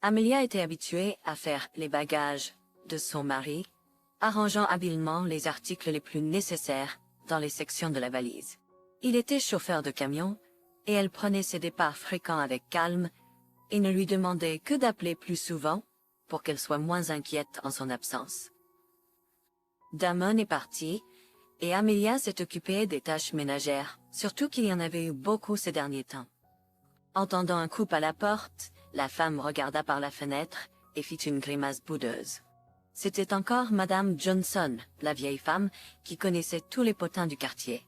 Amelia était habituée à faire les bagages de son mari, arrangeant habilement les articles les plus nécessaires dans les sections de la valise. Il était chauffeur de camion, et elle prenait ses départs fréquents avec calme, et ne lui demandait que d'appeler plus souvent pour qu'elle soit moins inquiète en son absence. Damon est parti, et Amelia s'est occupée des tâches ménagères, surtout qu'il y en avait eu beaucoup ces derniers temps. Entendant un coup à la porte, la femme regarda par la fenêtre et fit une grimace boudeuse. C'était encore Madame Johnson, la vieille femme, qui connaissait tous les potins du quartier.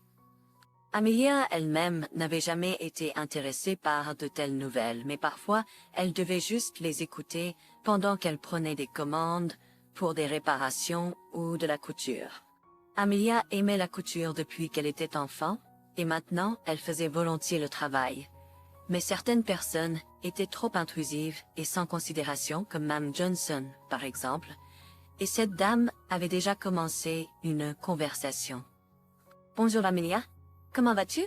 Amelia elle-même n'avait jamais été intéressée par de telles nouvelles, mais parfois elle devait juste les écouter pendant qu'elle prenait des commandes pour des réparations ou de la couture. Amelia aimait la couture depuis qu'elle était enfant, et maintenant elle faisait volontiers le travail. Mais certaines personnes étaient trop intrusives et sans considération, comme Mme Johnson, par exemple, et cette dame avait déjà commencé une conversation. « Bonjour Amelia, comment vas-tu?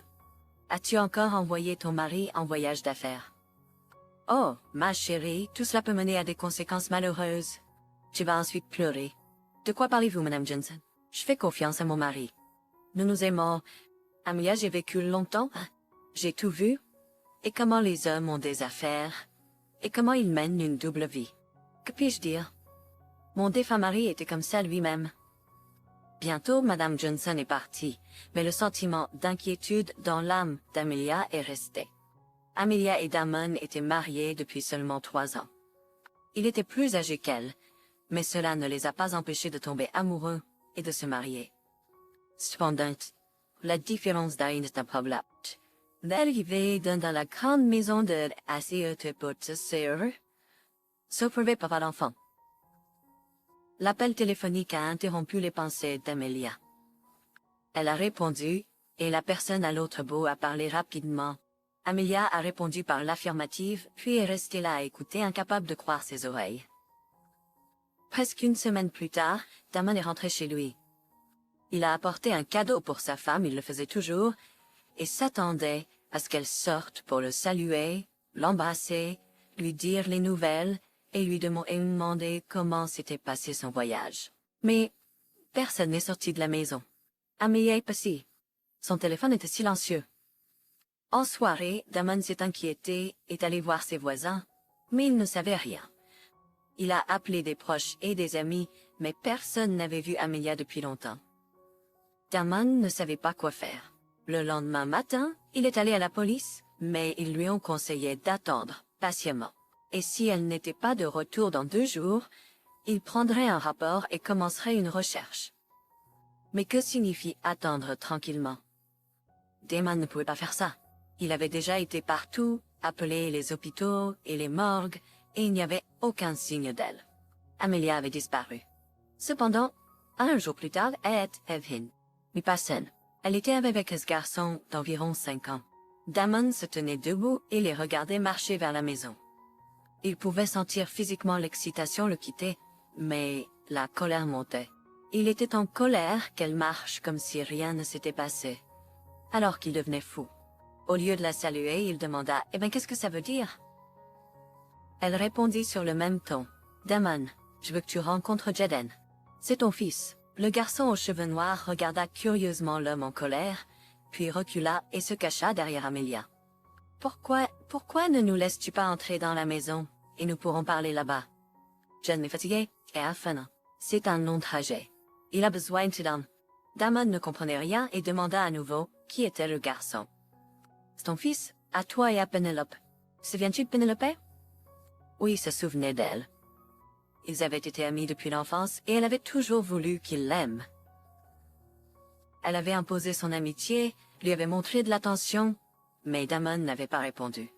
As-tu encore envoyé ton mari en voyage d'affaires? »« Oh, ma chérie, tout cela peut mener à des conséquences malheureuses. Tu vas ensuite pleurer. De quoi parlez-vous, Mme Johnson? Je fais confiance à mon mari. Nous nous aimons. Amelia, j'ai vécu longtemps. J'ai tout vu. Et comment les hommes ont des affaires. Et comment ils mènent une double vie. Que puis-je dire? Mon défunt mari était comme ça lui-même. » Bientôt, Madame Johnson est partie, mais le sentiment d'inquiétude dans l'âme d'Amelia est resté. Amelia et Damon étaient mariés depuis seulement 3 ans. Il était plus âgé qu'elle, mais cela ne les a pas empêchés de tomber amoureux et de se marier. Cependant, la différence d'âge n'est un problème. L'arrivée dans la grande maison de ACE pour te sœur, s'opprovait par l'enfant. L'appel téléphonique a interrompu les pensées d'Amelia. Elle a répondu, et la personne à l'autre bout a parlé rapidement. Amelia a répondu par l'affirmative, puis est restée là à écouter, incapable de croire ses oreilles. Presque une semaine plus tard, Damon est rentré chez lui. Il a apporté un cadeau pour sa femme, il le faisait toujours, et s'attendait à ce qu'elle sorte pour le saluer, l'embrasser, lui dire les nouvelles, et lui demander comment s'était passé son voyage. Mais personne n'est sorti de la maison. Amelia est passée. Son téléphone était silencieux. En soirée, Damon s'est inquiété et est allé voir ses voisins, mais il ne savait rien. Il a appelé des proches et des amis, mais personne n'avait vu Amelia depuis longtemps. Damon ne savait pas quoi faire. Le lendemain matin, il est allé à la police, mais ils lui ont conseillé d'attendre patiemment. Et si elle n'était pas de retour dans 2 jours, il prendrait un rapport et commencerait une recherche. Mais que signifie attendre tranquillement? Damon ne pouvait pas faire ça. Il avait déjà été partout, appelé les hôpitaux et les morgues, et il n'y avait aucun signe d'elle. Amelia avait disparu. Cependant, un jour plus tard, elle était mais pas saine. Elle était avec ce garçon d'environ 5 ans. Damon se tenait debout et les regardait marcher vers la maison. Il pouvait sentir physiquement l'excitation le quitter, mais la colère montait. Il était en colère qu'elle marche comme si rien ne s'était passé. Alors qu'il devenait fou. Au lieu de la saluer, il demanda « Eh bien, qu'est-ce que ça veut dire ?» Elle répondit sur le même ton. « Damon, je veux que tu rencontres Jaden. C'est ton fils. » Le garçon aux cheveux noirs regarda curieusement l'homme en colère, puis recula et se cacha derrière Amelia. « Pourquoi ne nous laisses-tu pas entrer dans la maison, et nous pourrons parler là-bas? » Jaden est fatigué et a faim. C'est un long trajet. Il a besoin de temps. Damon ne comprenait rien et demanda à nouveau qui était le garçon. « C'est ton fils, à toi et à Penelope. Souviens-tu de Penelope? » Oui, il se souvenait d'elle. Ils avaient été amis depuis l'enfance et elle avait toujours voulu qu'il l'aime. Elle avait imposé son amitié, lui avait montré de l'attention, mais Damon n'avait pas répondu.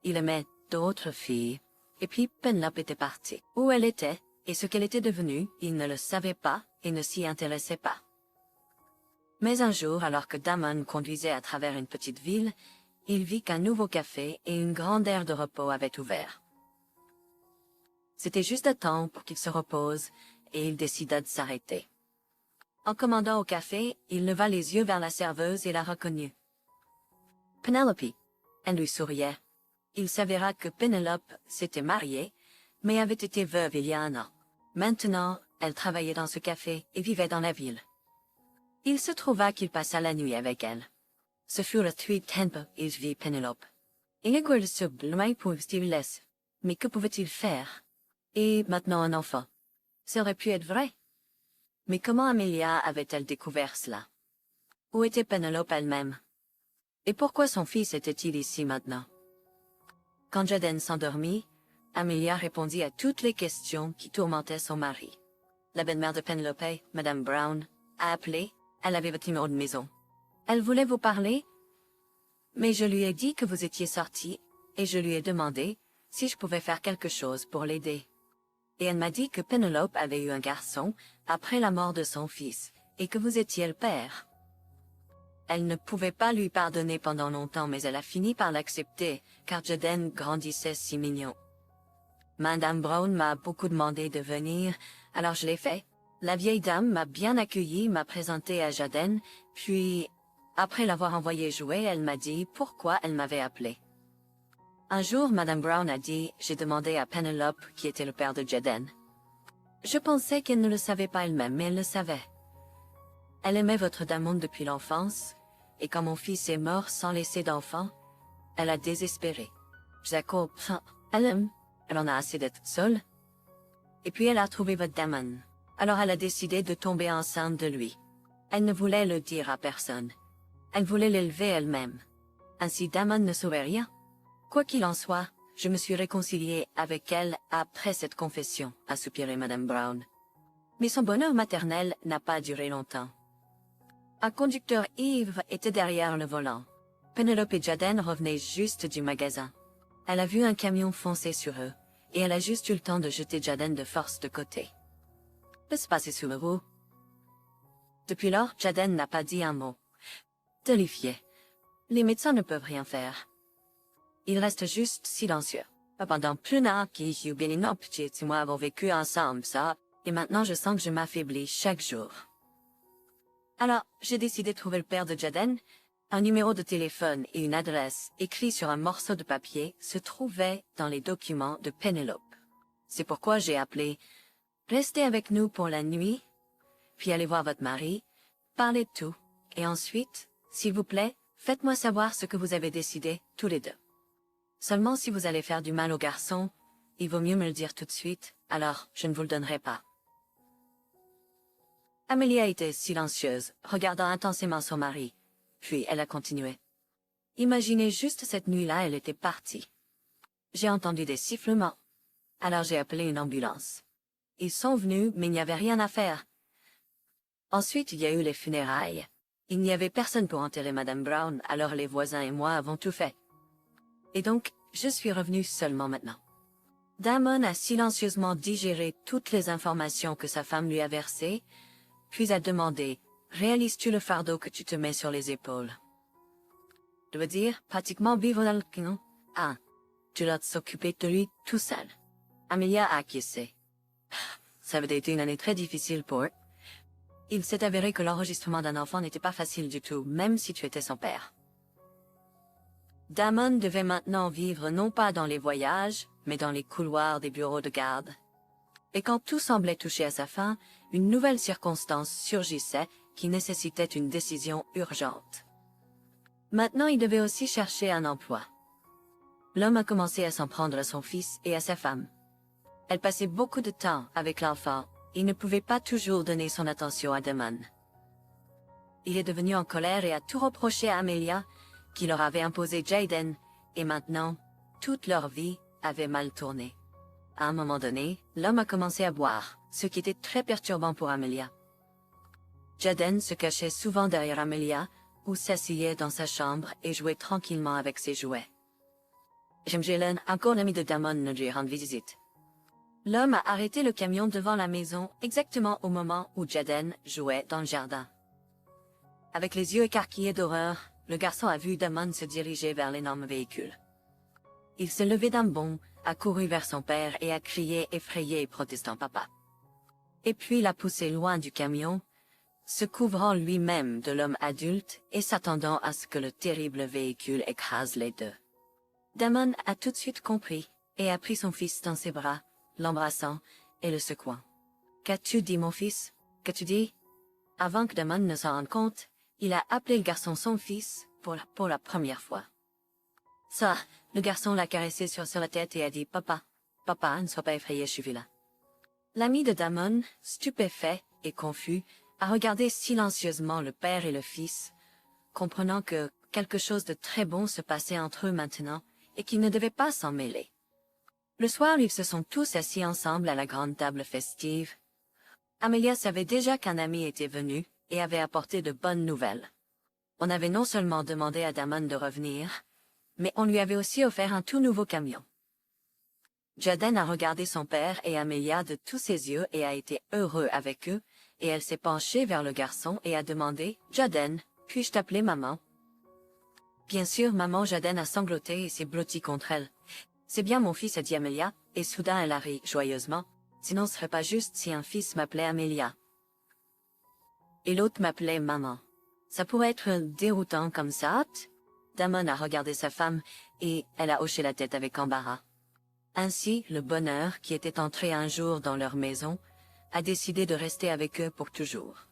Il aimait d'autres filles, et puis Penelope était partie. Où elle était, et ce qu'elle était devenue, il ne le savait pas et ne s'y intéressait pas. Mais un jour, alors que Damon conduisait à travers une petite ville, il vit qu'un nouveau café et une grande aire de repos avaient ouvert. C'était juste à temps pour qu'il se repose, et il décida de s'arrêter. En commandant au café, il leva les yeux vers la serveuse et la reconnut. « Penelope !» Elle lui souriait. Il s'avéra que Pénélope s'était mariée, mais avait été veuve il y a 1 an. Maintenant, elle travaillait dans ce café et vivait dans la ville. Il se trouva qu'il passa la nuit avec elle. Ce fut le 3 tempo, il vit Pénélope. Il se blâmait pour laisse. Mais que pouvait-il faire? Et maintenant un enfant. Ça aurait pu être vrai. Mais comment Amelia avait-elle découvert cela? Où était Pénélope elle-même? Et pourquoi son fils était-il ici maintenant? Quand Jaden s'endormit, Amelia répondit à toutes les questions qui tourmentaient son mari. La belle-mère de Penelope, Madame Brown, a appelé, elle avait votre numéro de maison. Elle voulait vous parler, mais je lui ai dit que vous étiez sorti, et je lui ai demandé si je pouvais faire quelque chose pour l'aider. Et elle m'a dit que Penelope avait eu un garçon après la mort de son fils, et que vous étiez le père. Elle ne pouvait pas lui pardonner pendant longtemps, mais elle a fini par l'accepter, car Jaden grandissait si mignon. Madame Brown m'a beaucoup demandé de venir, alors je l'ai fait. La vieille dame m'a bien accueilli, m'a présenté à Jaden, puis, après l'avoir envoyé jouer, elle m'a dit pourquoi elle m'avait appelé. Un jour, Madame Brown a dit, j'ai demandé à Penelope qui était le père de Jaden. Je pensais qu'elle ne le savait pas elle-même, mais elle le savait. Elle aimait votre Damon depuis l'enfance, et quand mon fils est mort sans laisser d'enfant, elle a désespéré. Jacob, elle aime, elle en a assez d'être seule. Et puis elle a trouvé votre Damon. Alors elle a décidé de tomber enceinte de lui. Elle ne voulait le dire à personne. Elle voulait l'élever elle-même. Ainsi Damon ne saurait rien. Quoi qu'il en soit, je me suis réconciliée avec elle après cette confession, a soupiré Madame Brown. Mais son bonheur maternel n'a pas duré longtemps. Un conducteur ivre était derrière le volant. Penelope et Jaden revenaient juste du magasin. Elle a vu un camion foncer sur eux, et elle a juste eu le temps de jeter Jaden de force de côté. Peut se passer sous le roue. Depuis lors, Jaden n'a pas dit un mot. Terrifié. Les médecins ne peuvent rien faire. Il reste juste silencieux. Pendant plus d'un an, Beninope et moi avons vécu ensemble, ça, et maintenant je sens que je m'affaiblis chaque jour. Alors, j'ai décidé de trouver le père de Jaden. Un numéro de téléphone et une adresse écrits sur un morceau de papier se trouvaient dans les documents de Penelope. C'est pourquoi j'ai appelé. Restez avec nous pour la nuit, puis allez voir votre mari, parlez de tout, et ensuite, s'il vous plaît, faites-moi savoir ce que vous avez décidé, tous les deux. Seulement si vous allez faire du mal au garçon, il vaut mieux me le dire tout de suite, alors je ne vous le donnerai pas. Amelia était silencieuse, regardant intensément son mari. Puis elle a continué. Imaginez juste cette nuit-là, elle était partie. J'ai entendu des sifflements. Alors j'ai appelé une ambulance. Ils sont venus, mais il n'y avait rien à faire. Ensuite, il y a eu les funérailles. Il n'y avait personne pour enterrer Madame Brown, alors les voisins et moi avons tout fait. Et donc, je suis revenue seulement maintenant. Damon a silencieusement digéré toutes les informations que sa femme lui a versées, puis a demandé, réalises-tu le fardeau que tu te mets sur les épaules? Je veux dire, pratiquement vivre dans le camp. Ah, tu dois s'occuper de lui tout seul. Amelia a acquiescé. Ça avait été une année très difficile pour eux. Il s'est avéré que l'enregistrement d'un enfant n'était pas facile du tout, même si tu étais son père. Damon devait maintenant vivre non pas dans les voyages, mais dans les couloirs des bureaux de garde. Et quand tout semblait toucher à sa fin, une nouvelle circonstance surgissait qui nécessitait une décision urgente. Maintenant, il devait aussi chercher un emploi. L'homme a commencé à s'en prendre à son fils et à sa femme. Elle passait beaucoup de temps avec l'enfant et ne pouvait pas toujours donner son attention à Damon. Il est devenu en colère et a tout reproché à Amelia, qui leur avait imposé Jaden, et maintenant, toute leur vie avait mal tourné. À un moment donné, l'homme a commencé à boire, ce qui était très perturbant pour Amelia. Jaden se cachait souvent derrière Amelia, ou s'asseyait dans sa chambre et jouait tranquillement avec ses jouets. Jalen, encore l'ami de Damon, ne lui rend visite. L'homme a arrêté le camion devant la maison exactement au moment où Jaden jouait dans le jardin. Avec les yeux écarquillés d'horreur, le garçon a vu Damon se diriger vers l'énorme véhicule. Il s'est levé d'un bond, a couru vers son père et a crié effrayé et protestant papa. Et puis l'a poussé loin du camion, se couvrant lui-même de l'homme adulte et s'attendant à ce que le terrible véhicule écrase les deux. Damon a tout de suite compris, et a pris son fils dans ses bras, l'embrassant et le secouant. Qu'as-tu dit, mon fils? Qu'as-tu dit? Avant que Damon ne s'en rende compte, il a appelé le garçon son fils pour la première fois. Ça, le garçon l'a caressé sur la tête et a dit « Papa, papa, ne sois pas effrayé, je suis là. » L'ami de Damon, stupéfait et confus, a regardé silencieusement le père et le fils, comprenant que quelque chose de très bon se passait entre eux maintenant et qu'ils ne devaient pas s'en mêler. Le soir, ils se sont tous assis ensemble à la grande table festive. Amelia savait déjà qu'un ami était venu et avait apporté de bonnes nouvelles. On avait non seulement demandé à Damon de revenir, mais on lui avait aussi offert un tout nouveau camion. Jaden a regardé son père et Amelia de tous ses yeux et a été heureux avec eux, et elle s'est penchée vers le garçon et a demandé « Jaden, puis-je t'appeler maman ?» Bien sûr, maman Jaden a sangloté et s'est blottie contre elle. « C'est bien mon fils, a dit Amelia, et soudain elle a ri joyeusement. Sinon ce serait pas juste si un fils m'appelait Amelia. Et l'autre m'appelait maman. Ça pourrait être déroutant comme ça. » Damon a regardé sa femme, et elle a hoché la tête avec embarras. Ainsi, le bonheur, qui était entré un jour dans leur maison, a décidé de rester avec eux pour toujours.